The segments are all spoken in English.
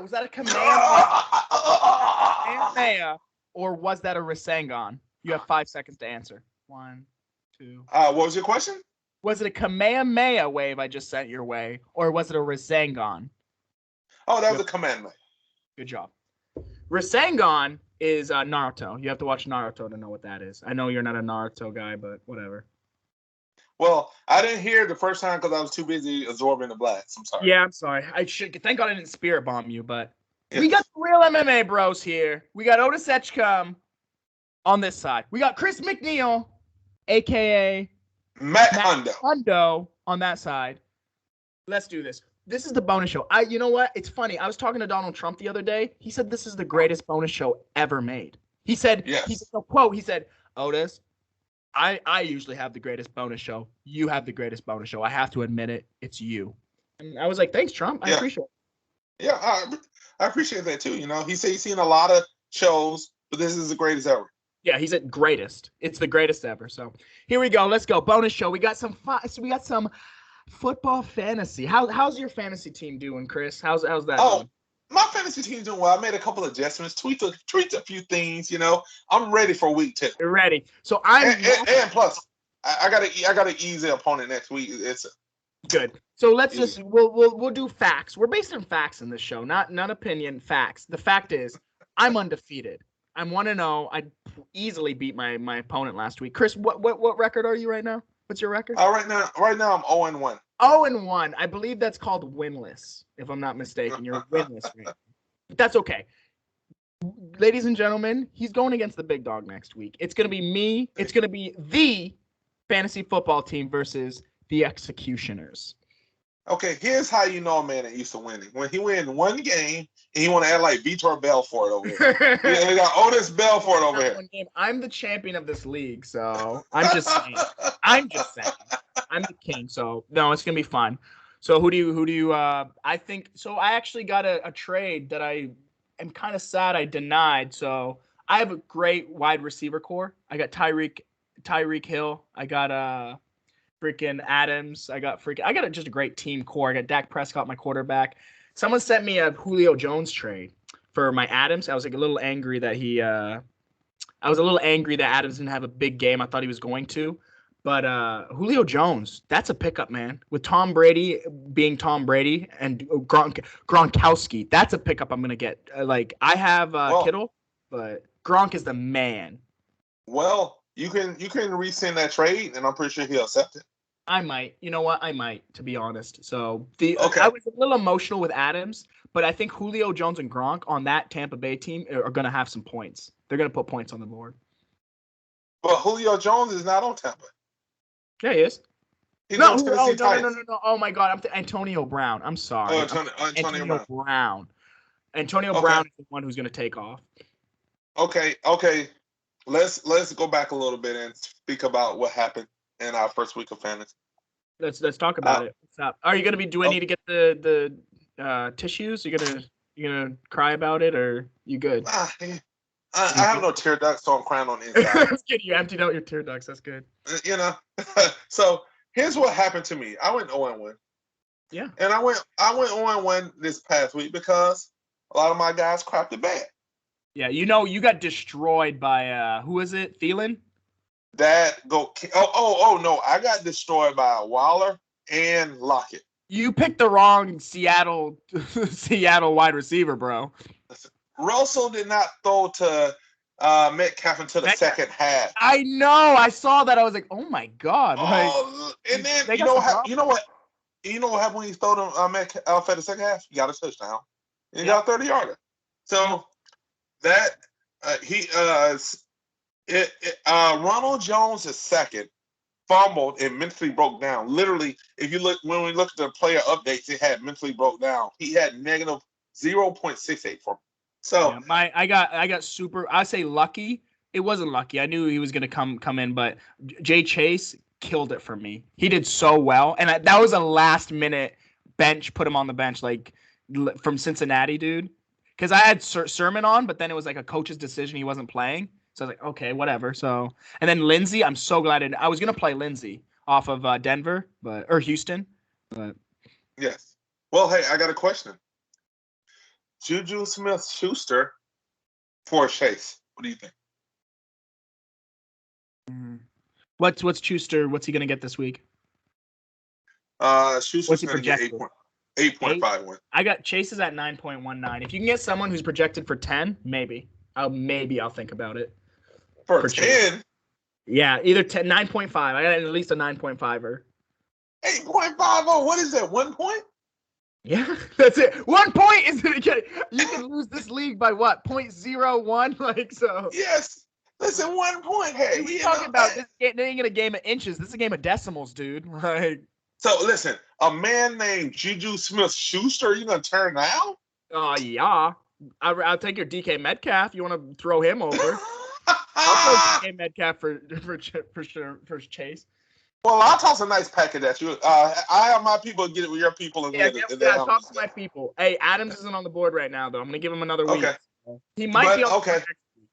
Was that a Kamehameha or was that a Rasengan? You have 5 seconds to answer. 1, 2. What was your question? Was it a Kamehameha wave I just sent your way, or was it a Rasengan? Oh, that was a commandment. Good job. Rasengan is Naruto. You have to watch Naruto to know what that is. I know you're not a Naruto guy, but whatever. Well, I didn't hear it the first time because I was too busy absorbing the blast. I'm sorry. Yeah, I'm sorry. Thank God I didn't spirit bomb you, but we got the real MMA bros here. We got Otis Etchcom on this side. We got Chris McNeil, a.k.a. Matt Hundo on that side. Let's do this. This is the bonus show. You know what? It's funny. I was talking to Donald Trump the other day. He said this is the greatest bonus show ever made. He said, quote, he said, Otis, I usually have the greatest bonus show. You have the greatest bonus show. I have to admit it. It's you. And I was like, thanks, Trump. I appreciate it. Yeah, I appreciate that too. You know, he said he's seen a lot of shows, but this is the greatest ever. Yeah, he's at greatest. It's the greatest ever. So here we go. Let's go. Bonus show. We got some football fantasy. How's your fantasy team doing, Chris? How's that doing? My fantasy team's doing well. I made a couple of adjustments, tweaked a few things. You know, I'm ready for week 2. You're ready. So and plus, I gotta ease the opponent next week. It's good. So let's just we'll do facts. We're based on facts in this show, not opinion. Facts. The fact is, I'm undefeated. I'm 1-0. I easily beat my opponent last week. Chris, what record are you right now? What's your record? Right now I'm 0-1. 0-1. I believe that's called winless, if I'm not mistaken. You're winless right now. But that's okay. Ladies and gentlemen, he's going against the big dog next week. It's going to be me. It's going to be the fantasy football team versus the Executioners. Okay, here's how you know a man that used to winning. When he win one game, and he want to act like Vitor Belfort over here. He got Otis Belfort over here. I'm the champion of this league, so I'm just saying. I'm the king, so no, it's gonna be fun. So who do you? I think so. I actually got a trade that I am kind of sad I denied. So I have a great wide receiver core. I got Tyreek Hill. I got freaking Adams. I got just a great team core. I got Dak Prescott, my quarterback. Someone sent me a Julio Jones trade for my Adams. I was like a little angry that Adams didn't have a big game. I thought he was going to. But Julio Jones, that's a pickup, man. With Tom Brady being Tom Brady and Gronkowski, that's a pickup I'm going to get. I have Kittle, but Gronk is the man. Well, you can resend that trade, and I'm pretty sure he'll accept it. I might. You know what? I might, to be honest. So I was a little emotional with Adams, but I think Julio Jones and Gronk on that Tampa Bay team are going to have some points. They're going to put points on the board. But Julio Jones is not on Tampa. Yeah, he is. No. Oh my God, I'm Antonio Brown. I'm sorry. Antonio Brown. Antonio Brown is the one who's going to take off. Okay. Let's go back a little bit and speak about what happened in our first week of fantasy. Let's talk about it. What's up? Are you going to be? Do I need to get the tissues? You gonna cry about it, or you good? I have no tear ducts, so I'm crying on the inside. That's good. You emptied out your tear ducts. That's good. You know. So here's what happened to me. I went 0-1. Yeah. And I went 0-1 this past week because a lot of my guys crapped the bed. Yeah, you got destroyed by who is it? Thielen? No, I got destroyed by Waller and Lockett. You picked the wrong Seattle wide receiver, bro. Russell did not throw to Metcalf until the second half. I know. I saw that. I was like, oh my God. And then you know what happened when he threw to Metcalf at the second half? He got a touchdown. And he got a 30-yarder. So that Ronald Jones is second, fumbled and mentally broke down. Literally, when we look at the player updates, it had mentally broke down. He had negative 0.68 for me. So I got super. I say lucky. It wasn't lucky. I knew he was gonna come in, but Jay Chase killed it for me. He did so well, and that was a last minute bench. Put him on the bench, like from Cincinnati, dude. Because I had Sermon on, but then it was like a coach's decision. He wasn't playing, so I was like, okay, whatever. So and then Lindsey, I'm so glad I was gonna play Lindsey off of Denver, or Houston, but yes. Well, hey, I got a question. Juju Smith-Schuster for Chase. What do you think? What's Schuster? What's he gonna get this week? Schuster's going to get 8.5 wins. I got Chase is at 9.19. If you can get someone who's projected for 10, maybe I'll think about it. For 10? Yeah, either 10, 9.5. I got at least a 9.5er. 8.50. What is that? 1 point? Yeah, that's it. 1 point is gonna get. You can lose this league by what? 0.01, like so. Yes. Listen, 1 point. Hey, we talking about this? It ain't a game of inches. This is a game of decimals, dude. Like. So listen, a man named Juju Smith-Schuster, you gonna turn down? Yeah. I'll take your DK Metcalf. You want to throw him over? I'll throw DK Metcalf for Chase. Well, I'll toss a nice packet at you. I have my people get it with your people. And talk to my people. Hey, Adams isn't on the board right now, though. I'm gonna give him another week. Okay. He might be on okay. next week.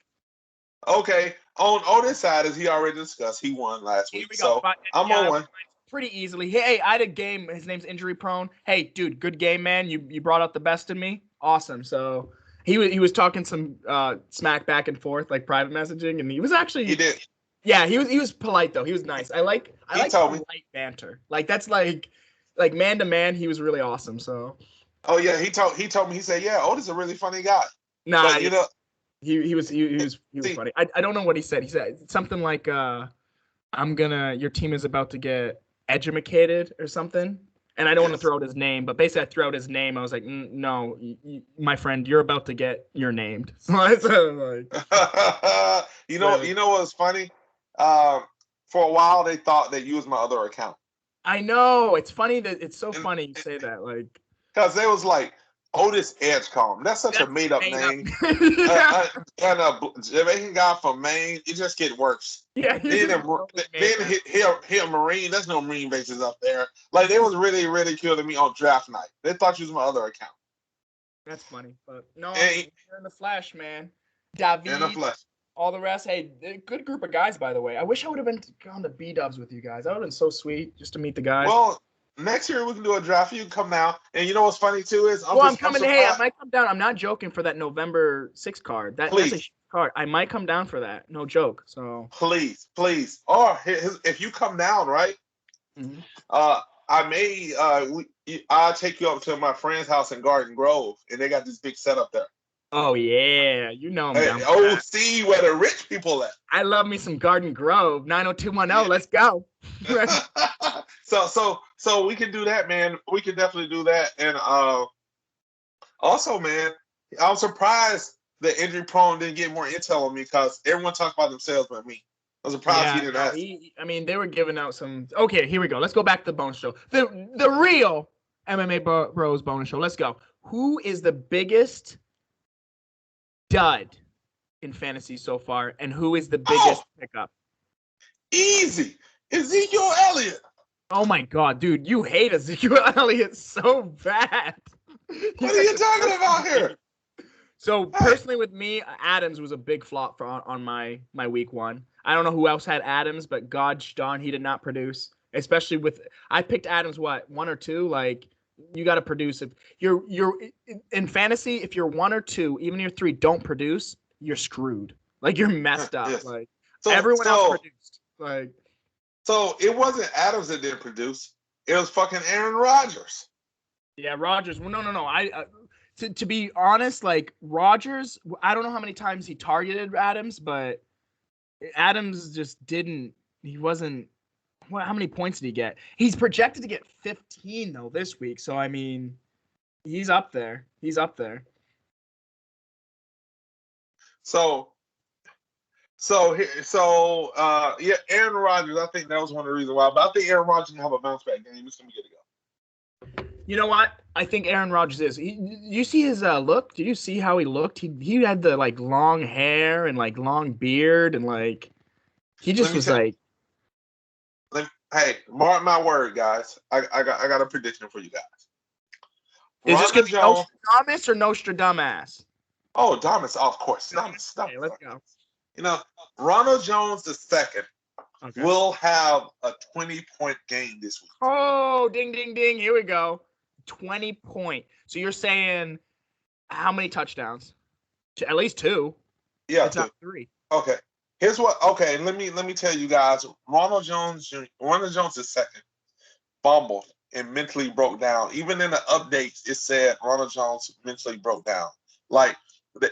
Okay. On Otis' side, as he already discussed, he won last week. So I'm on one. Pretty easily. Hey, I had a game. His name's Injury Prone. Hey, dude, good game, man. You brought out the best in me. Awesome. So he was talking some smack back and forth, like private messaging, and he was actually he did. Yeah, he was polite though. He was nice. I like polite banter. Like that's like man to man. He was really awesome. So. Oh yeah, he told me. He said, "Yeah, Otis is a really funny guy." Nah, but, you know, he was funny. I don't know what he said. He said something like, your team is about to get educated or something." And I don't want to throw out his name, but basically I threw out his name. I was like, no, my friend, you're about to get named. So you know what's funny? For a while they thought that you was my other account. I know. It's funny that it's so funny you say that. Like, because they was like, Otis Edgecombe. That's such a made up name. And a Jamaican guy from Maine, it just get worse. Yeah. Then he a Marine. There's no Marine bases up there. Like they was really ridiculing me on draft night. They thought you was my other account. That's funny, but no, you're in the flesh, man. David, in the flesh. All the rest. Hey, good group of guys, by the way. I wish I would have gone to B-dubs with you guys. That would have been so sweet just to meet the guys. Well, next year we can do a draft. You can come down, and you know what's funny too is I'm coming. Hey, I might come down. I'm not joking for that November 6th card. That's a huge card. I might come down for that. No joke. So please. Or if you come down, right? Mm-hmm. I may. I'll take you up to my friend's house in Garden Grove, and they got this big setup there. Oh yeah, you know I'm down. See where the rich people at. I love me some Garden Grove 90210. Yeah. Let's go. So we can do that, man. We can definitely do that. And also, man, I was surprised that Injury Prone didn't get more intel on me because everyone talks about themselves but me. I was surprised he didn't ask. I mean, they were giving out some. Okay, here we go. Let's go back to the bonus show. The real MMA Bros bonus show. Let's go. Who is the biggest dud in fantasy so far, and who is the biggest pickup? Easy. Ezekiel Elliott. Oh my God, dude, you hate Ezekiel Elliott so bad. What are you talking about here? So personally, with me, Adams was a big flop on my week one. I don't know who else had Adams, but gosh darn, he did not produce. Especially I picked Adams 1 or 2. Like you got to produce. If you're in fantasy, if you're 1 or 2, even your 3 don't produce, you're screwed. Like you're messed up. Yes. Like everyone else produced. Like. So it wasn't Adams that didn't produce. It was fucking Aaron Rodgers. Yeah, Rodgers. Well, no. To be honest, like Rodgers, I don't know how many times he targeted Adams, but Adams just didn't. He wasn't. How many points did he get? He's projected to get 15 though this week. So I mean, he's up there. Yeah, Aaron Rodgers. I think that was one of the reasons why. But I think Aaron Rodgers can have a bounce back game. He's gonna get to go. You know what? I think Aaron Rodgers is. You see his look? Did you see how he looked? He had the like long hair and like long beard and like he just was like. Hey, mark my word, guys. I got a prediction for you guys. Is this gonna be Nostradamus or Nostradamus? Oh, Damas, of course. Damas. Okay, let's go. You know, Ronald Jones II will have a 20-point game this week. Oh, ding, ding, ding. Here we go. 20 point. So you're saying How many touchdowns? At least 2. Yeah, It's two. not 3. Okay. Here's what. Okay, let me tell you guys. Ronald Jones is second. Fumbled and mentally broke down. Even in the updates, it said Ronald Jones mentally broke down. Like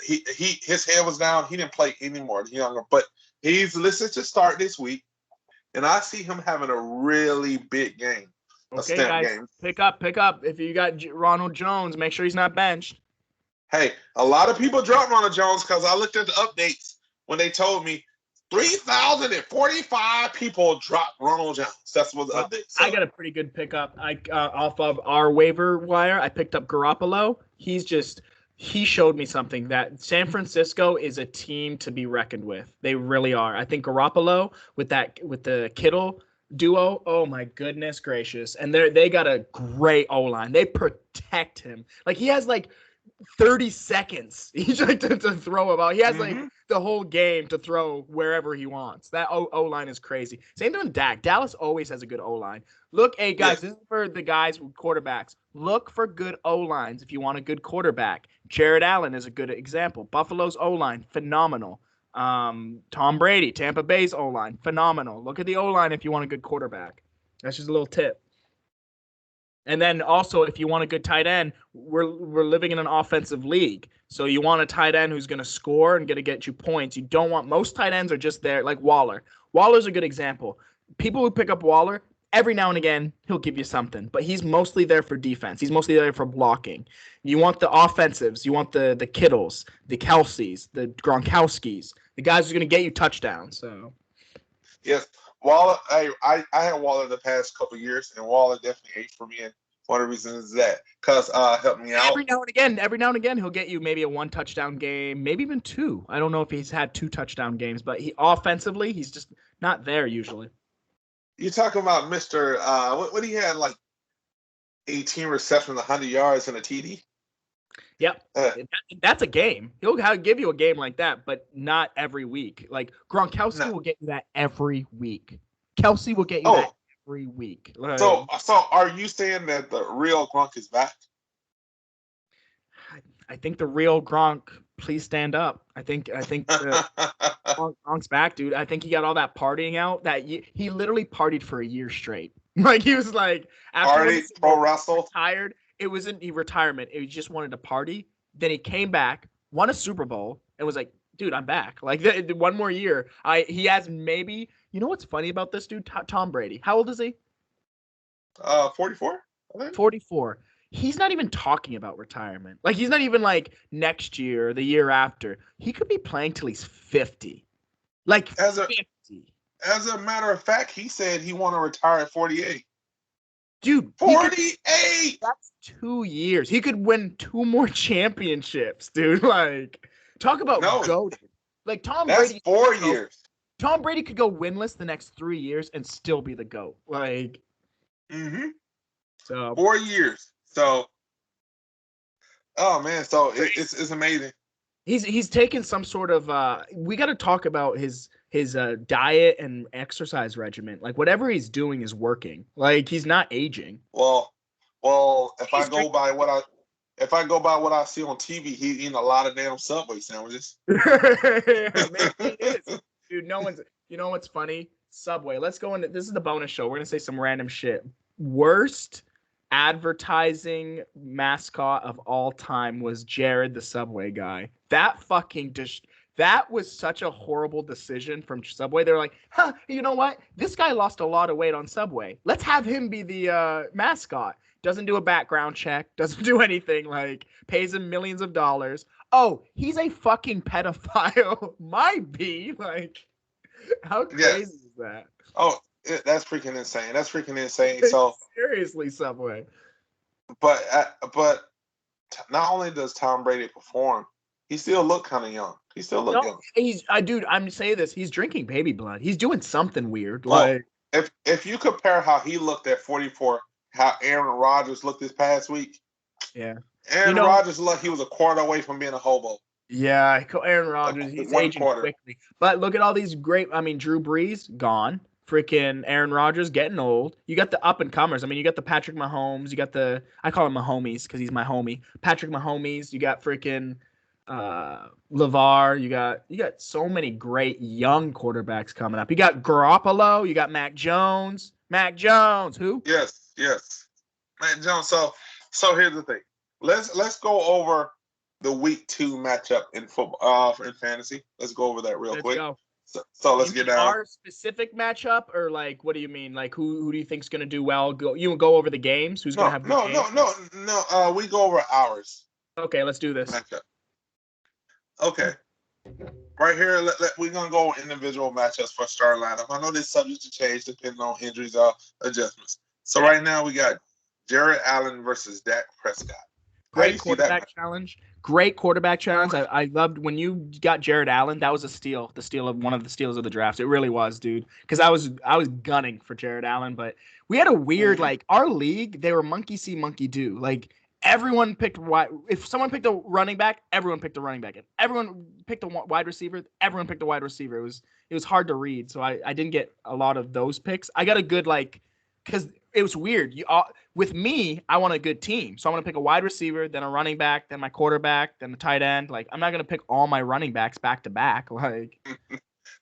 his head was down. He didn't play anymore. Younger, but he's listed to start this week, and I see him having a really big game. A Okay, snap guys, game. pick up. If you got Ronald Jones, make sure he's not benched. Hey, a lot of people dropped Ronald Jones because I looked at the updates when they told me 3,045 people dropped Ronald Jones. That's what the update said. I got a pretty good pickup. Off of our waiver wire, I picked up Garoppolo. He showed me something that San Francisco is a team to be reckoned with. They really are. I think Garoppolo with the Kittle duo, oh my goodness gracious. And they got a great O-line. They protect him. Like he has like 30 seconds each like to throw about. He has like the whole game to throw wherever he wants. That O-line is crazy. Same thing with Dak. Dallas always has a good O-line. Look, hey guys, This is for the guys with quarterbacks. Look for good O-lines if you want a good quarterback. Jared Allen is a good example. Buffalo's O-line, phenomenal. Tom Brady, Tampa Bay's O-line, phenomenal. Look at the O-line if you want a good quarterback. That's just a little tip. And then also, if you want a good tight end, we're living in an offensive league. So you want a tight end who's going to score and going to get you points. You don't want – most tight ends are just there, like Waller. Waller's a good example. People who pick up Waller, every now and again, he'll give you something. But he's mostly there for defense. He's mostly there for blocking. You want the offensives. You want the Kittles, the Kelseys, the Gronkowskis, the guys who are going to get you touchdowns. So, yes. Waller, I had Waller the past couple of years, and Waller definitely aged for me. And one of the reasons is that because helped me out. Every now and again, he'll get you maybe a 1 touchdown game, maybe even 2. I don't know if he's had 2 touchdown games, but offensively, he's just not there usually. You talking about Mr. What he had like 18 receptions, 100 yards, and a TD. Yep, that's a game. He'll give you a game like that, but not every week. Like Gronkowski will get you that every week. Kelsey will get you that every week. Like, so are you saying that the real Gronk is back? I think the real Gronk. Please stand up. I think Gronk's back, dude. I think he got all that partying out. He literally partied for a year straight. Like he was like after pro wrestle retired. It wasn't retirement. He just wanted to party. Then he came back, won a Super Bowl, and was like, dude, I'm back. Like one more year. He has maybe. You know what's funny about this dude? Tom Brady. How old is he? 44. 44. He's not even talking about retirement. Like he's not even like next year or the year after. He could be playing till he's 50. Like 50. As a matter of fact, he said he want to retire at 48. Dude, 48. That's 2 years. He could win 2 more championships, dude. Like talk about goated. Like Tom Brady. That's 4 years. Tom Brady could go winless the next 3 years and still be the GOAT. Like So 4 years. So, oh man, so it's amazing. He's taken some sort of. We got to talk about his diet and exercise regimen. Like whatever he's doing is working. Like he's not aging. Well, if I go by what I see on TV, he's eating a lot of damn Subway sandwiches. Maybe he is. Dude, no one's. You know what's funny? Subway. Let's go into. This is the bonus show. We're gonna say some random shit. Worst advertising mascot of all time was Jared the Subway guy. That was such a horrible decision from Subway. They're like, you know what? This guy lost a lot of weight on Subway. Let's have him be the mascot. Doesn't do a background check. Doesn't do anything. Like, pays him millions of dollars. Oh, he's a fucking pedophile. Might be. Like, how crazy is that? Oh, that's freaking insane. So seriously, Subway. But not only does Tom Brady perform, he still look kind of young. He still look young. Dude, I'm saying this. He's drinking baby blood. He's doing something weird. Well, like if you compare how he looked at 44, how Aaron Rodgers looked this past week. Yeah. Aaron Rodgers looked he was a quarter away from being a hobo. Yeah, Aaron Rodgers, he's aging quickly. But look at all these great. I mean, Drew Brees gone. freaking Aaron Rodgers getting old. You got the up and comers. I mean, you got the Patrick Mahomes. You got I call him Mahomes because he's my homie. Patrick Mahomes. You got freaking LeVar. You got so many great young quarterbacks coming up. You got Garoppolo. You got Mac Jones. Mac Jones. Who? Yes. Matt Jones. So here's the thing. Let's go over the week 2 matchup in football in fantasy. Let's go over that real quick. Go. So let's get down. Our specific matchup, or like, what do you mean? Like, who do you think's gonna do well? Go over the games. Who's gonna have no. We go over ours. Okay, let's do this. Matchup. Okay. Right here, we're gonna go individual matchups for starting lineup. I know this subject to change depending on injuries or adjustments. So right now we got Jared Allen versus Dak Prescott. Great quarterback challenge. Great quarterback challenge. I loved when you got Jared Allen. That was a steal. The steal of one of the steals of the draft. It really was, dude. Because I was gunning for Jared Allen, but we had a weird our league. They were monkey see, monkey do. Like everyone picked wide. If someone picked a running back, everyone picked a running back. If everyone picked a wide receiver, everyone picked a wide receiver. It was hard to read, so I didn't get a lot of those picks. I got a good because it was weird. With me, I want a good team. So I'm going to pick a wide receiver, then a running back, then my quarterback, then the tight end. Like, I'm not going to pick all my running backs back to back. Like,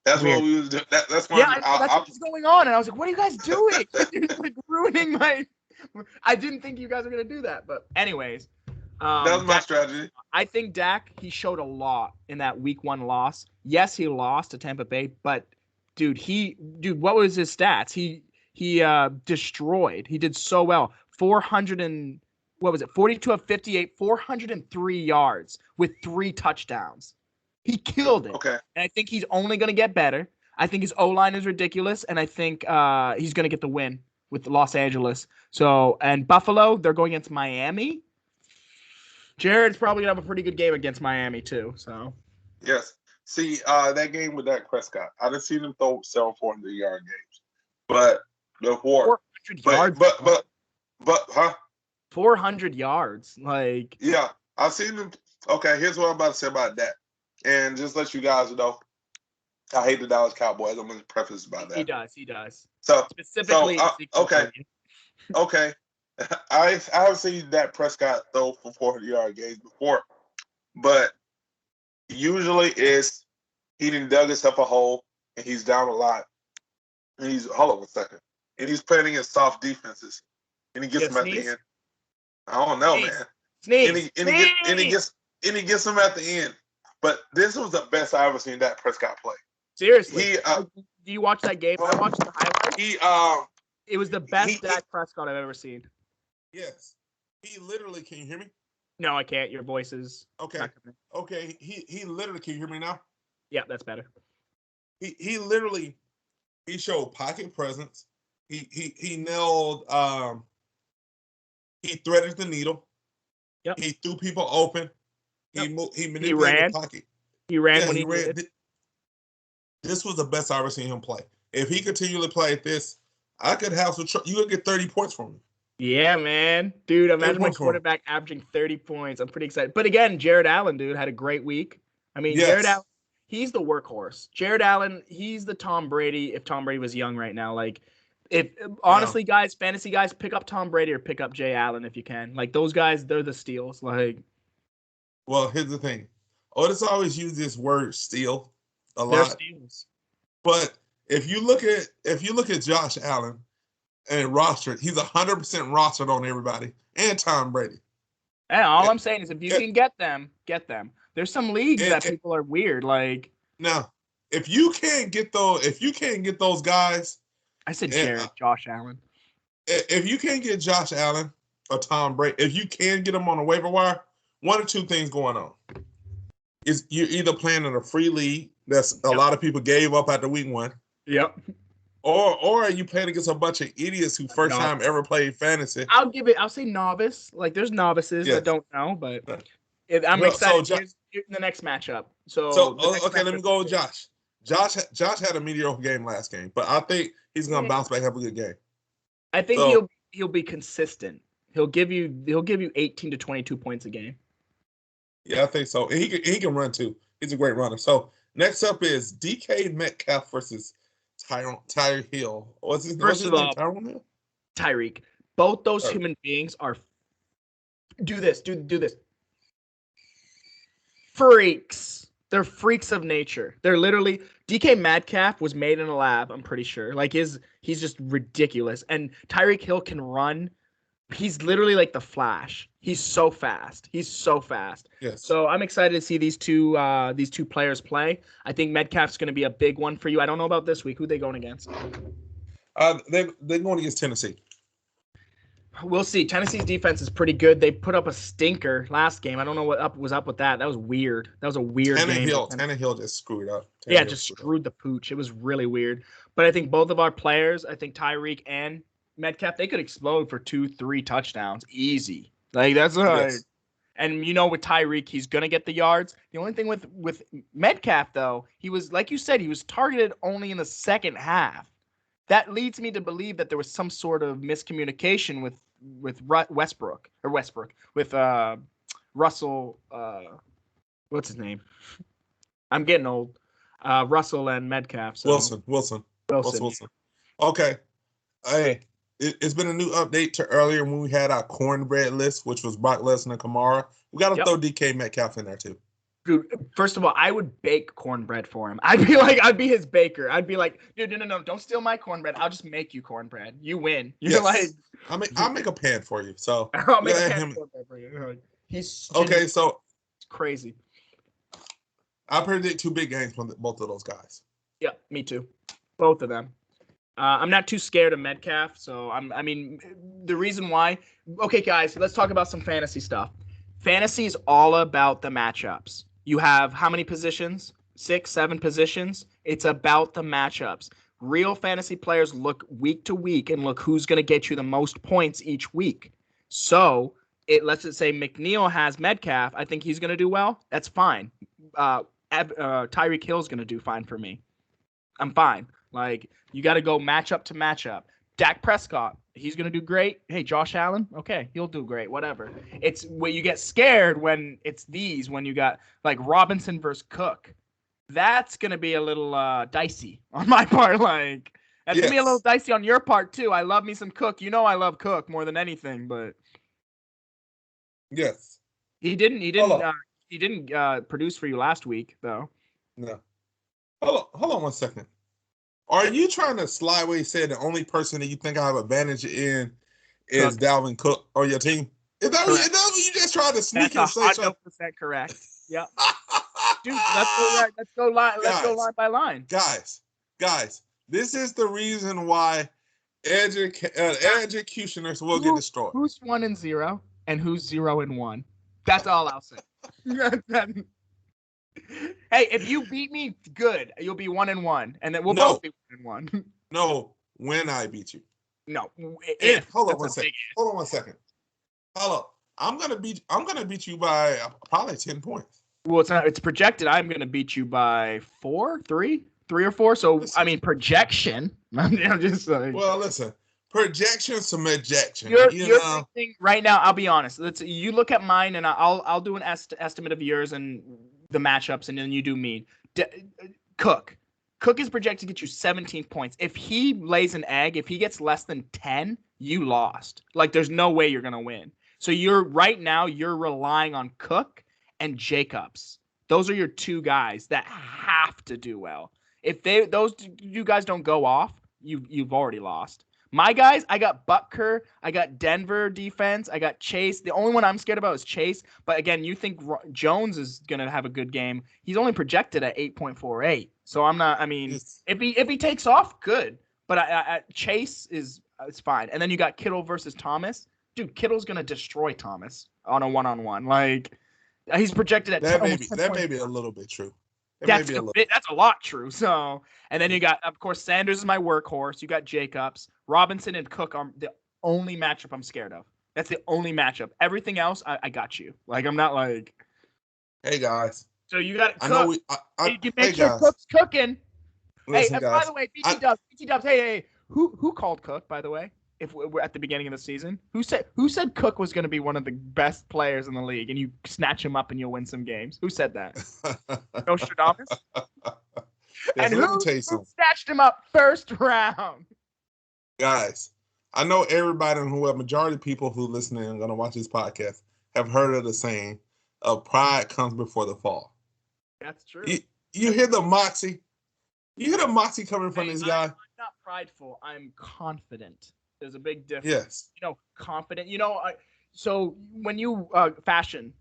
that's weird. What we was doing. That's what's going on. And I was like, what are you guys doing? You're like ruining my. I didn't think you guys were going to do that. But, anyways. That was my strategy. I think Dak, he showed a lot in that week 1 loss. Yes, he lost to Tampa Bay, but, dude, what was his stats? He destroyed. He did so well. 42 of 58, 403 yards with 3 touchdowns. He killed it. Okay. And I think he's only going to get better. I think his O-line is ridiculous, and I think he's going to get the win with Los Angeles. So, and Buffalo, they're going against Miami. Jared's probably going to have a pretty good game against Miami, too. So. Yes. See, that game with Dak Prescott, I done seen him throw 400-yard games. But before, 400 yards. But 400 yards. Like. Yeah, I've seen him. Okay, here's what I'm about to say about that. And just let you guys know, I hate the Dallas Cowboys. I'm going to preface about that. He does. So, specifically. Okay. I have seen Dak Prescott throw for 400-yard games before. But usually he done dug himself a hole, and he's down a lot. And hold on a second. And he's playing against soft defenses. And he gets them at the end. I don't know, man. And he gets them at the end. But this was the best I ever seen Dak Prescott play. Seriously. Do you watch that game? I watched the highlights. It was the best Dak Prescott I've ever seen. Yes. He literally, can you hear me? No, I can't. Your voice is Okay. He literally, can you hear me now? Yeah, that's better. He literally showed pocket presence. He nailed he threaded the needle. Yep. He threw people open. Yep. He manipulated the pocket. He ran when he ran. This was the best I ever seen him play. If he continually played this, I could have some you could get 30 points from him. Yeah, man. Dude, imagine my quarterback averaging 30 points. I'm pretty excited. But again, Jared Allen, dude, had a great week. I mean, yes. Jared Allen, he's the workhorse. Jared Allen, he's the Tom Brady if Tom Brady was young right now. Like, honestly, guys, fantasy guys, pick up Tom Brady or pick up Jay Allen if you can. Like, those guys, they're the steals. Like, well, here's the thing. Otis always uses this word steal a lot. They're steals. But if you look at Josh Allen and rostered, he's 100% rostered on everybody and Tom Brady. And all I'm saying is if you can get them, get them. There's some leagues that people are weird. Like, now, if you can't get those guys. I said Josh Allen. If you can't get Josh Allen or Tom Brady, if you can get them on a waiver wire, one or two things going on. Is you're either playing in a free league that's a lot of people gave up after week 1. Yep. Or are you playing against a bunch of idiots who first time ever played fantasy? I'll say novice. Like, there's novices that don't know, but I'm excited. Here's the next matchup. Okay, let me go with Josh. Josh had a mediocre game last game, but I think he's gonna bounce back, have a good game. I think he'll be consistent. He'll give you 18 to 22 points a game. Yeah, I think so. And he can run too. He's a great runner. So next up is DK Metcalf versus Tyreek Hill. What's his First of name? all, Tyrone Hill? Tyreek. Both those Sorry. human beings are do this. Freaks. They're freaks of nature. They're literally DK Metcalf was made in a lab, I'm pretty sure. Like he's just ridiculous. And Tyreek Hill can run. He's literally like the Flash. He's so fast. Yes. So I'm excited to see these two players play. I think Metcalf's going to be a big one for you. I don't know about this week. Who they going against? They're going against Tennessee. We'll see. Tennessee's defense is pretty good. They put up a stinker last game. I don't know what was up with that. That was weird. That was a weird game. Tannehill just screwed up. Just screwed the pooch. It was really weird. But I think both of our players, I think Tyreek and Metcalf, they could explode for 2-3 touchdowns. Easy. Like that's yes. And with Tyreek, he's gonna get the yards. The only thing with Metcalf, though, he was, like you said, he was targeted only in the second half. That leads me to believe that there was some sort of miscommunication with Westbrook with Russell. What's his name? I'm getting old. Russell and Metcalf. So. Wilson. Okay. Hey, it's been a new update to earlier when we had our cornbread list, which was Brock Lesnar and Kamara. We got to throw DK Metcalf in there too. Dude, first of all, I would bake cornbread for him. I'd be his baker. I'd be like, dude, no, don't steal my cornbread. I'll just make you cornbread. You win. You're like, I'll make a pan for you. So I'll make a pan for you. He's okay. So it's crazy. I predict 2 big games from both of those guys. Yeah, me too. Both of them. I'm not too scared of Metcalf. So the reason why. Okay, guys, let's talk about some fantasy stuff. Fantasy is all about the matchups. You have how many positions? 6, 7 positions. It's about the matchups. Real fantasy players look week to week and look who's going to get you the most points each week. So let's just say McNeil has Metcalf. I think he's going to do well. That's fine. Tyreek Hill's going to do fine for me. I'm fine. Like, you got to go matchup to matchup. Dak Prescott, he's going to do great. Hey, Josh Allen, okay, he'll do great, whatever. It's where you get scared when when you got like Robinson versus Cook. That's going to be a little dicey on my part. Like, that's going to be a little dicey on your part too. I love me some Cook. You know I love Cook more than anything, but yes. He didn't produce for you last week, though. No. Hold on 1 second. Are you trying to slyway say the only person that you think I have advantage in is Dalvin Cook on your team? Is that what you just tried to sneak and say? That's 100% correct. Yeah. Dude, let's go line by line. Guys, this is the reason why executioners will get destroyed. Who's 1-0 and who's 0-1? That's all I'll say. Hey, if you beat me, good. You'll be 1-1, and then we'll both be 1-1. No, when I beat you. No, hold on 1 second. Hello, I'm gonna beat you by probably 10 points. Well, it's projected. I'm gonna beat you by 3 or 4. So listen, projection. I'm just like. Well, listen. Projections to projection. You're thinking right now. I'll be honest. You look at mine, and I'll do an estimate of yours and the matchups, and then you do me. Cook is projected to get you 17 points. If he lays an egg, if he gets less than 10, you lost. Like, there's no way you're gonna win. So you're relying on Cook and Jacobs. Those are your 2 guys that have to do well. If those you guys don't go off, you've already lost. My guys, I got Butker, I got Denver defense, I got Chase. The only one I'm scared about is Chase. But again, you think Jones is gonna have a good game? He's only projected at 8.48. So I'm not. I mean, if he takes off, good. But Chase it's fine. And then you got Kittle versus Thomas. Dude, Kittle's gonna destroy Thomas on a 1-on-1. Like, he's projected at that may be a little bit true. That's a lot true. So, and then you got, of course, Sanders is my workhorse. You got Jacobs. Robinson and Cook are the only matchup I'm scared of. That's the only matchup. Everything else, I got you. Like, I'm not like. Hey, guys. So you got Cook. I know you make sure Cook's cooking. Listen, hey, by the way, BT Dubs. Hey, who called Cook, by the way? If we're at the beginning of the season, who said Cook was going to be one of the best players in the league, and you snatch him up and you'll win some games? Who said that? Nostradamus? And let me who tell you something. snatched him up first round? Guys, I know everybody and who a majority of people who listening and going to watch this podcast have heard of the saying of pride comes before the fall. That's true. You hear the moxie? You hear the moxie coming from this guy? I'm not prideful. I'm confident. There's a big difference. Yes. Confident. So when you fashion,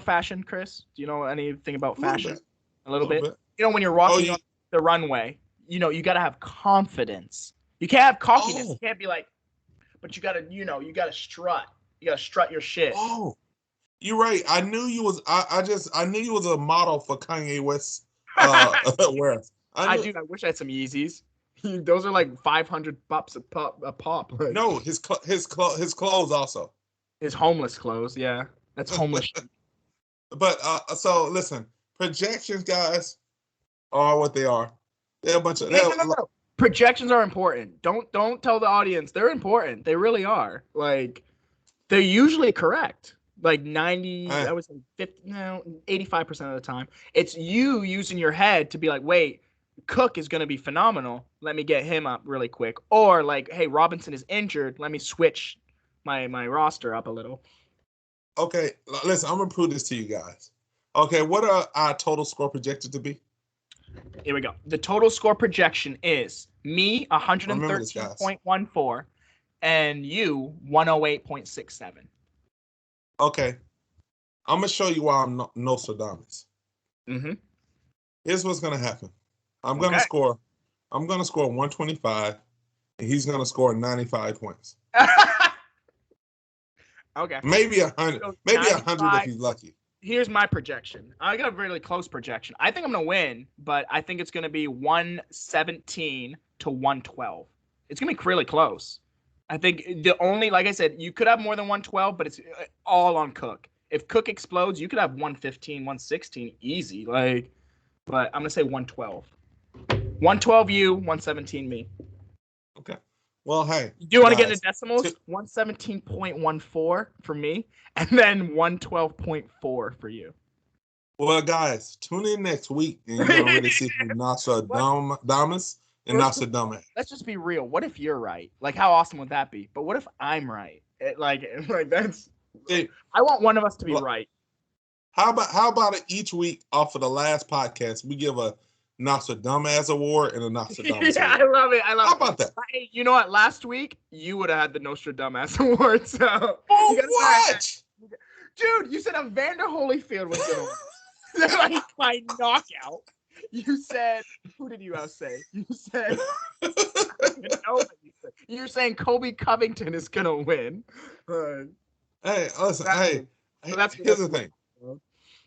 fashion, Chris? Do you know anything about fashion? A little bit. When you're walking on the runway, you got to have confidence. You can't have cockiness. You can't be like, but you got to, you got to strut. You got to strut your shit. Oh, you're right. I knew you was. I knew you was a model for Kanye West. Wear. I wish I had some Yeezys. Those are like $500 a pop. Like. No, his clothes also. His homeless clothes, yeah. That's homeless. But so listen, projections, guys, are what they are. They're a bunch of. No. Projections are important. Don't tell the audience they're important. They really are. Like, they're usually correct. Like 90, I would say 85% of the time. It's you using your head to be like, wait, Cook is going to be phenomenal. Let me get him up really quick. Or like, hey, Robinson is injured. Let me switch my roster up a little. Okay, listen, I'm going to prove this to you guys. Okay, what are our total score projected to be? Here we go. The total score projection is me 113.14 and you 108.67. Okay. I'm going to show you why I'm Nostradamus. Mm-hmm. Here's what's going to happen. I'm going to score 125 and he's going to score 95 points. Okay. Maybe 100. So maybe 100 if he's lucky. Here's my projection. I got a really close projection. I think I'm going to win, but I think it's going to be 117 to 112. It's going to be really close. I think like I said, you could have more than 112, but it's all on Cook. If Cook explodes, you could have 115, 116 easy. But I'm going to say 112. 112 you, 117 me. Okay. Well, hey. Do you want to get into decimals? 117.14 for me, and then 112.4 for you. Well, guys, tune in next week, and you're going to really see who Nostradamus and Nostradamus. Let's just be real. What if you're right? Like, how awesome would that be? But what if I'm right? Like that's. I want one of us to be right. How about each week off of the last podcast, we give a Nostradamus award and a Nostradamus award. I love it. How about that? Hey, you know what? Last week, you would have had the Nostradamus award. So what? Dude, you said Evander Holyfield was going to win. Like, by knockout. You said, who did you say? You said, I don't even know what you said. You're saying Kobe Covington is going to win. Hey, listen, here's the thing.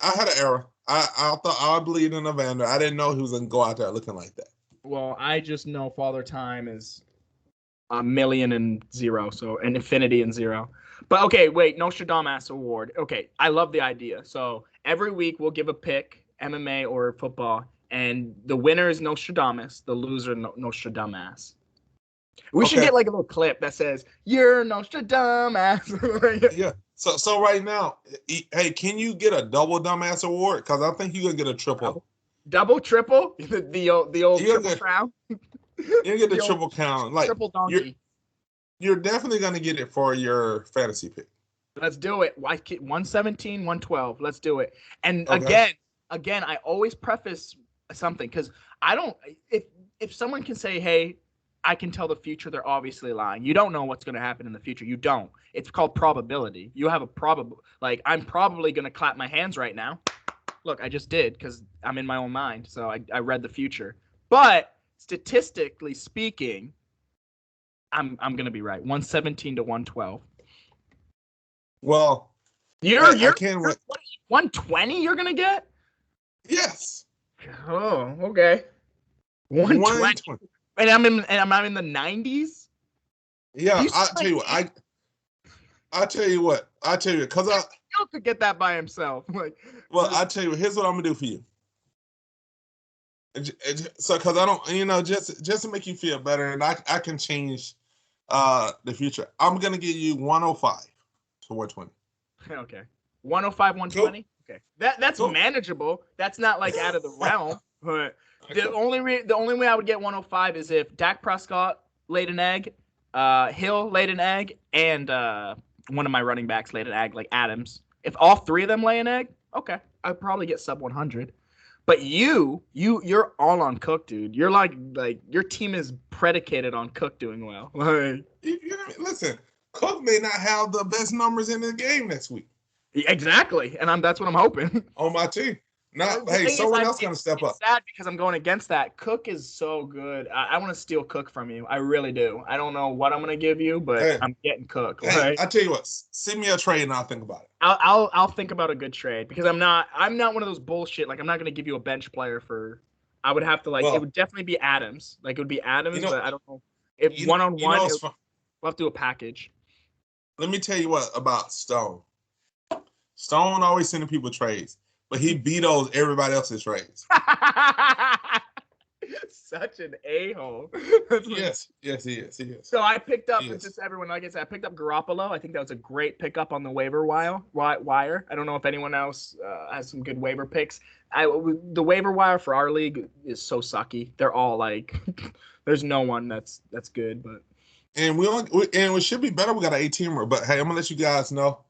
I had an error. I thought I believed in Evander. I didn't know he was going to go out there looking like that. Well, I just know Father Time is a million and zero, so an infinity and zero. But okay, wait, Nostradamus award. Okay, I love the idea. So every week we'll give a pick, MMA or football, and the winner is Nostradamus, the loser Nostradamus. We should get like a little clip that says, "You're Nostradamus." Yeah. So right now, hey, can you get a double dumbass award? Because I think you're gonna get a triple. Double, triple, the old triple crown. You get the triple crown, like triple donkey. You're definitely gonna get it for your fantasy pick. Let's do it. 117, 112. Let's do it. And again, I always preface something because I don't. If someone can say, "Hey, I can tell the future," they're obviously lying. You don't know what's going to happen in the future. You don't. It's called probability. You have a like, I'm probably going to clap my hands right now. Look, I just did because I'm in my own mind. So I read the future. But statistically speaking, I'm going to be right. 117 to 112. Well, you're 120 you're going to get? Yes. Oh, okay. 120. And I'm in the 90s. Yeah, I'll tell you what, because I still could get that by himself. Like, well, I tell you what, here's what I'm gonna do for you. So, because I don't, just to make you feel better, and I can change the future. I'm gonna give you 105 to 120. Okay, 105, 120. Cool. Okay, that's cool. Manageable. That's not like out of the realm. But the only way I would get 105 is if Dak Prescott laid an egg, Hill laid an egg, and one of my running backs laid an egg, like Adams. If all three of them lay an egg, okay, I'd probably get sub 100. But you're all on Cook, dude. You're like your team is predicated on Cook doing well. Like, listen, Cook may not have the best numbers in the game next week. Exactly, and that's what I'm hoping. On my team. Hey, someone else gonna step up. It's sad because I'm going against that. Cook is so good. I want to steal Cook from you. I really do. I don't know what I'm gonna give you, but I'm getting Cook. Hey, right? I tell you what, send me a trade and I'll think about it. I'll think about a good trade because I'm not one of those bullshit. Like I'm not gonna give you a bench player for. I would have to it would definitely be Adams. Like it would be Adams, but I don't know if one-on-one. We'll have to do a package. Let me tell you what about Stone. Stone always sending people trades, but he vetoes everybody else's trades. Such an a-hole. Yes, he is. So I picked up just everyone. Like I said, I picked up Garoppolo. I think that was a great pickup on the waiver wire. I don't know if anyone else has some good waiver picks. The waiver wire for our league is so sucky. They're all like, there's no one that's good. But and we should be better. We got an 18er, but hey, I'm gonna let you guys know.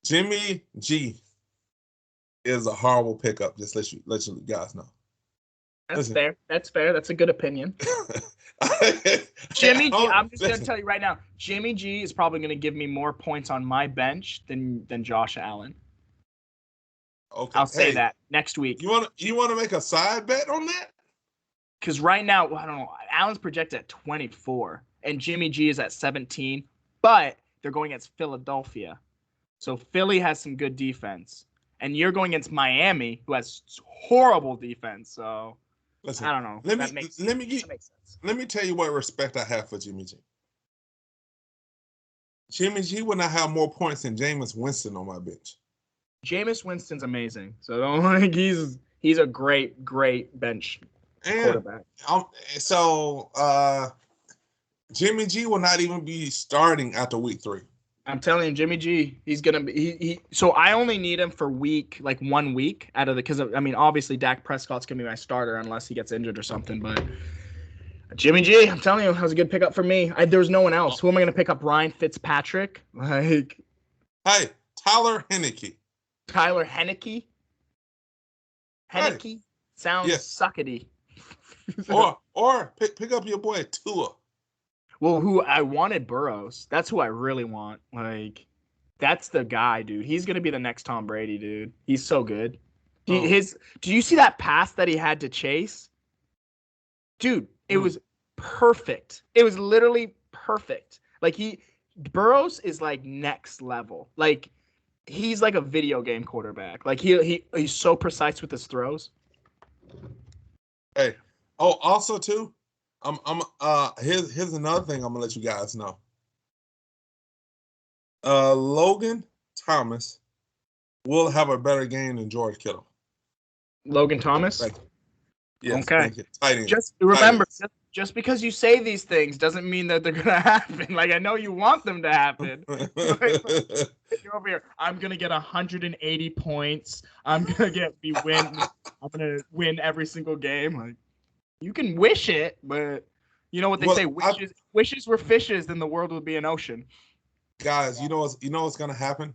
Jimmy G is a horrible pickup. Just let you guys know. That's fair. That's fair. That's a good opinion. Jimmy G, I'm just going to tell you right now, Jimmy G is probably going to give me more points on my bench than Josh Allen. Okay. I'll say that next week. You want to make a side bet on that? Because right now, I don't know. Allen's projected at 24, and Jimmy G is at 17, but they're going against Philadelphia. So Philly has some good defense, and you're going against Miami, who has horrible defense. So listen, I don't know. Let me tell you what respect I have for Jimmy G. Jimmy G will not have more points than Jameis Winston on my bench. Jameis Winston's amazing. So don't think he's a great bench quarterback. Jimmy G will not even be starting after week 3. I'm telling you, Jimmy G, he's gonna be. So I only need him for 1 week out of because obviously Dak Prescott's gonna be my starter unless he gets injured or something. But Jimmy G, I'm telling you, that was a good pickup for me. There's no one else. Who am I gonna pick up? Ryan Fitzpatrick? Hey, Tyler Heineke. Tyler Heineke. Heineke sounds suckety. or pick up your boy Tua. Well, who I wanted Burrows. That's who I really want. Like, that's the guy, dude. He's gonna be the next Tom Brady, dude. He's so good. Do you see that pass that he had to Chase? Dude, it was perfect. It was literally perfect. Like Burrows is like next level. Like he's like a video game quarterback. Like he's so precise with his throws. Hey, also too. Here's another thing I'm gonna let you guys know. Logan Thomas will have a better game than George Kittle. Logan Thomas? Yes, okay. Just remember, just because you say these things doesn't mean that they're gonna happen. Like I know you want them to happen. You're over here. I'm gonna get 180 points. I'm gonna win every single game. Like you can wish it, but you know what they say: wishes were fishes, then the world would be an ocean. Guys, you know what's gonna happen?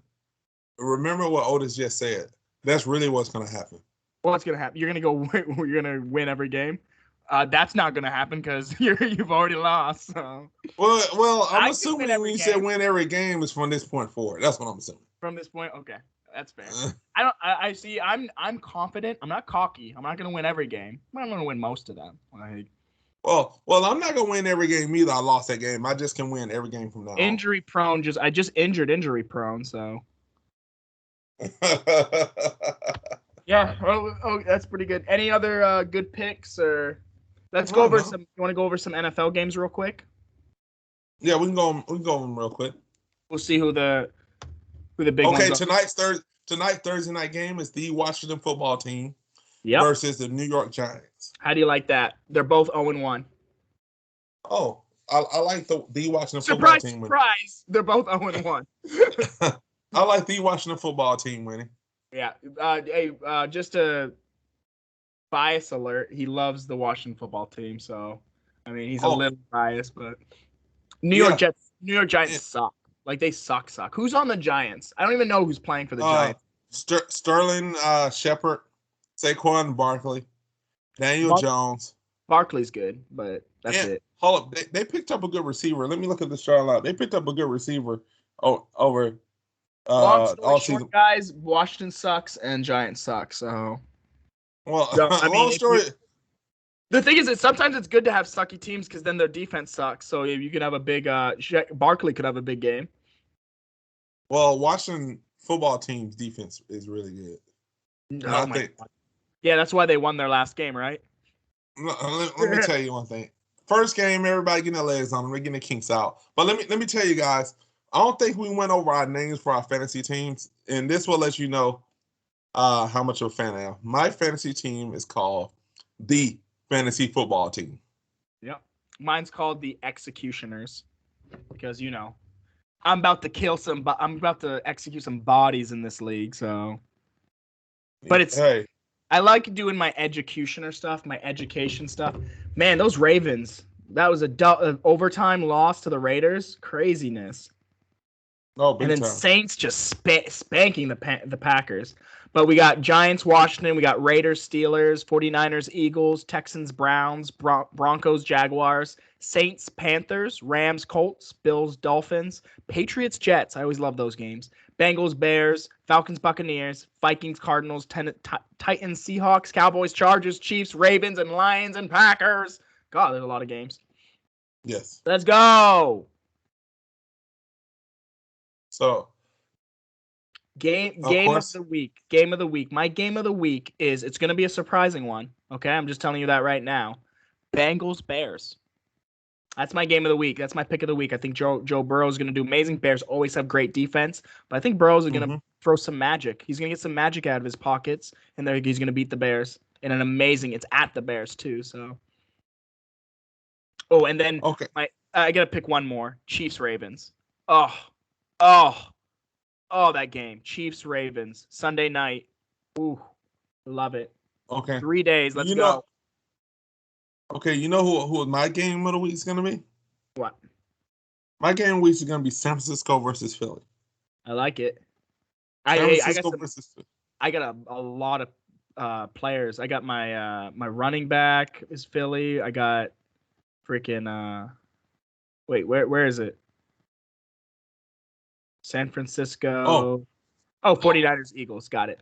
Remember what Otis just said. That's really what's gonna happen. What's gonna happen? You're gonna win every game. That's not gonna happen because you've already lost. So. Well, I'm assuming when you said win every game is from this point forward. That's what I'm assuming. From this point, okay, that's fair. I see. I'm confident. I'm not cocky. I'm not gonna win every game. I'm gonna win most of them. Like. Well, I'm not gonna win every game either. I lost that game. I just can win every game from now on. Injury prone. I just injured injury prone. So. Yeah. Oh, that's pretty good. Any other good picks or? Let's go over some. You want to go over some NFL games real quick? Yeah, we can go real quick. We'll see who the big. Okay, tonight's Thursday night game is the Washington football team versus the New York Giants. How do you like that? They're both 0-1. Oh, I like the Washington football team. Surprise! They're both 0-1. I like the Washington football team winning. Yeah. Just to bias alert. He loves the Washington football team, so I mean he's a Oh, little biased, but yeah. New York Giants Yeah. suck. Like they suck. Who's on the Giants? I don't even know who's playing for the Giants. Sterling Shepard, Saquon Barkley, Daniel Bar- Jones. Barkley's good, but that's And it. hold up, they picked up a good receiver. Let me look at the start line. They picked up a good receiver over Long story all short, season. guys, Washington sucks and Giants suck. So, Well, no, I mean, long story. the thing is that sometimes it's good to have sucky teams because then their defense sucks. So you can have a big. Barkley could have a big game. Well, Washington football team's defense is really good, and Oh I my think god. Yeah, that's why they won their last game, right? let me tell you one thing. First game, everybody getting their legs on them, they're getting the kinks out. But let me tell you guys, I don't think we went over our names for our fantasy teams, and this will let you know how much of a fan I am. My fantasy team is called the Fantasy Football Team. Yep. Mine's called the Executioners because I'm about to kill some. I'm about to execute some bodies in this league. So, but Hey, I like doing my executioner stuff, my education stuff. Man, those Ravens. That was a overtime loss to the Raiders. Craziness. no, And big then time. Saints just spanking the Packers. But we got Giants, Washington. We got Raiders, Steelers, 49ers, Eagles, Texans, Browns, Broncos, Jaguars, Saints, Panthers, Rams, Colts, Bills, Dolphins, Patriots, Jets. I always love those games. Bengals, Bears, Falcons, Buccaneers, Vikings, Cardinals, Titans, Seahawks, Cowboys, Chargers, Chiefs, Ravens, and Lions and Packers. God, there's a lot of games. Yes. Let's go. So, of Game of course. the week. Game of the week. My game of the week is it's going to be a surprising one. Okay, I'm just telling you that right now. Bengals Bears. That's my game of the week. That's my pick of the week. I think Joe Burrow is going to do amazing. Bears always have great defense, but I think Burrow is going to throw some magic. He's going to get some magic out of his pockets, and there he's going to beat the Bears in an amazing. It's at the Bears too. So. Oh, and then Okay. I got to pick one more. Chiefs Ravens. Oh, oh. Oh, that game. Chiefs Ravens. Sunday night. Ooh, love it. Okay. 3 days. Let's You know, go. okay, you know who my game of the week is gonna be? What? My game of the week is gonna be San Francisco versus Philly. I like it. San I got Francisco some. versus Philly. I got a lot of players. I got my running back is Philly. I got freaking wait, where is it? San Oh, Francisco. Oh, 49ers Eagles. Got it.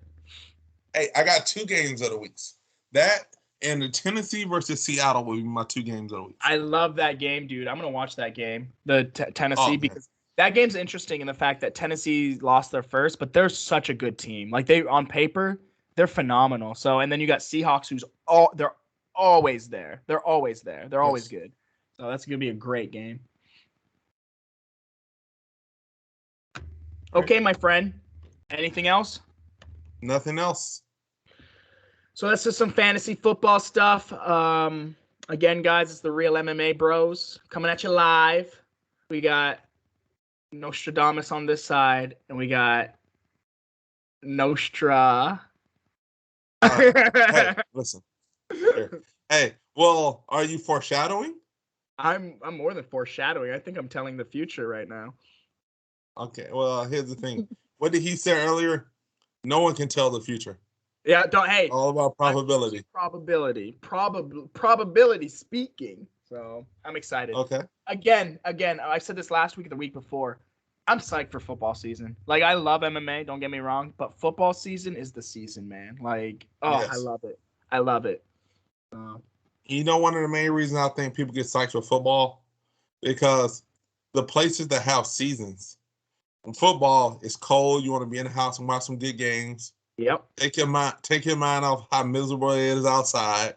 hey, I got two games of the weeks. That and the Tennessee versus Seattle will be my two games of the week. I love that game, dude. I'm gonna watch that game, the Tennessee, Oh man. because that game's interesting in the fact that Tennessee lost their first, but they're such a good team. Like they on paper, they're phenomenal. So and then you got Seahawks, they're always there. They're always there. They're always Yes. good. So that's gonna be a great game. Right. Okay, my friend. Anything else? Nothing else. So that's just some fantasy football stuff. Again, guys, it's the real MMA bros coming at you live. We got Nostradamus on this side, and we got Nostra. Hey, listen. Here. Hey, well, are you foreshadowing? I'm more than foreshadowing. I think I'm telling the future right now. Okay, well, here's the thing. What did he say earlier? No one can tell the future. Yeah, don't hey. All about I'm probability. probability speaking. So I'm excited. Okay. Again, I said this last week or the week before. I'm psyched for football season. Like I love MMA, don't get me wrong, but football season is the season, man. Like, oh, I Yes. love it. I love it. You know, one of the main reasons I think people get psyched for football because the places that have seasons. In football, it's cold. You want to be in the house and watch some good games. Yep. Take your mind off how miserable it is outside.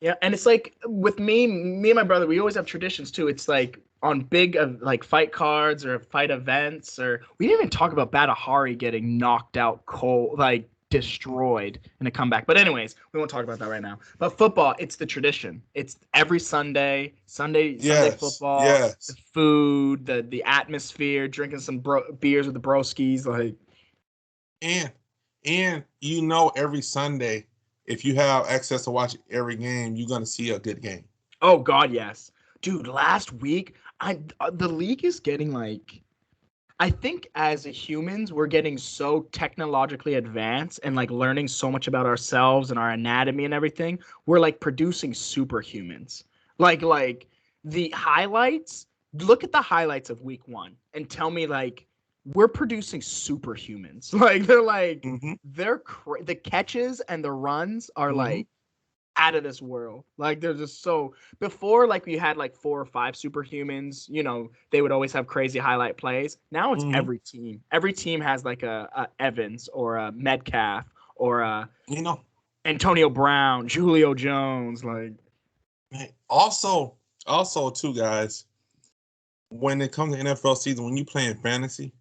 Yeah, and it's like with me and my brother, we always have traditions too. It's like on big like fight cards or fight events, or we didn't even talk about Batahari getting knocked out cold, like destroyed in a comeback. But anyways, we won't talk about that right now. But football, it's the tradition. It's every Sunday Yes. football, the Yes. food, the atmosphere, drinking some beers with the broskies, like And you know every Sunday if you have access to watch every game, you're gonna see a good game. Oh God, yes, dude. Last week, the league is getting like. I think as humans, we're getting so technologically advanced and like learning so much about ourselves and our anatomy and everything. We're like producing superhumans. Like the highlights. Look at the highlights of week 1 and tell me like we're producing superhumans. Like Mm-hmm. the catches and the runs are Mm-hmm. like out of this world. Like they're just so before like we had like 4 or 5 superhumans, they would always have crazy highlight plays. Now it's Mm-hmm. every team. Every team has like a Evans or a Metcalf or a You know, Antonio Brown, Julio Jones, like also too, guys, when it comes to NFL season, when you play in fantasy,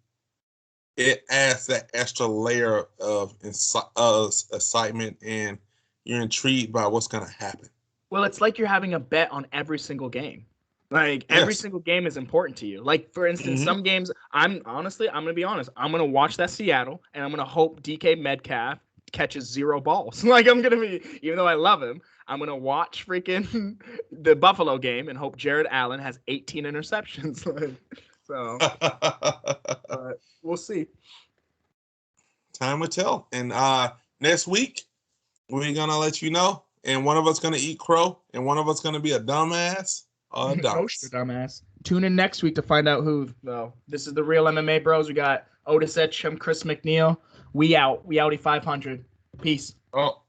it adds that extra layer of excitement, and you're intrigued by what's gonna happen. well, it's like you're having a bet on every single game. Like every Yes. single game is important to you. Like for instance, Mm-hmm. some games I'm gonna be honest. I'm gonna watch that Seattle and I'm gonna hope DK Metcalf catches 0 balls. Like I'm gonna be, even though I love him, I'm gonna watch freaking the Buffalo game and hope Jared Allen has 18 interceptions. Like, so, but we'll see. Time will tell. And next week we're gonna let you know. And one of us gonna eat crow, and one of us gonna be a dumbass or a Oh, shit, dunce. dumbass. Tune in next week to find out who, though. This is the real MMA bros. We got Otis Etchum, Chris McNeil. We out. We outie 500. Peace. Oh.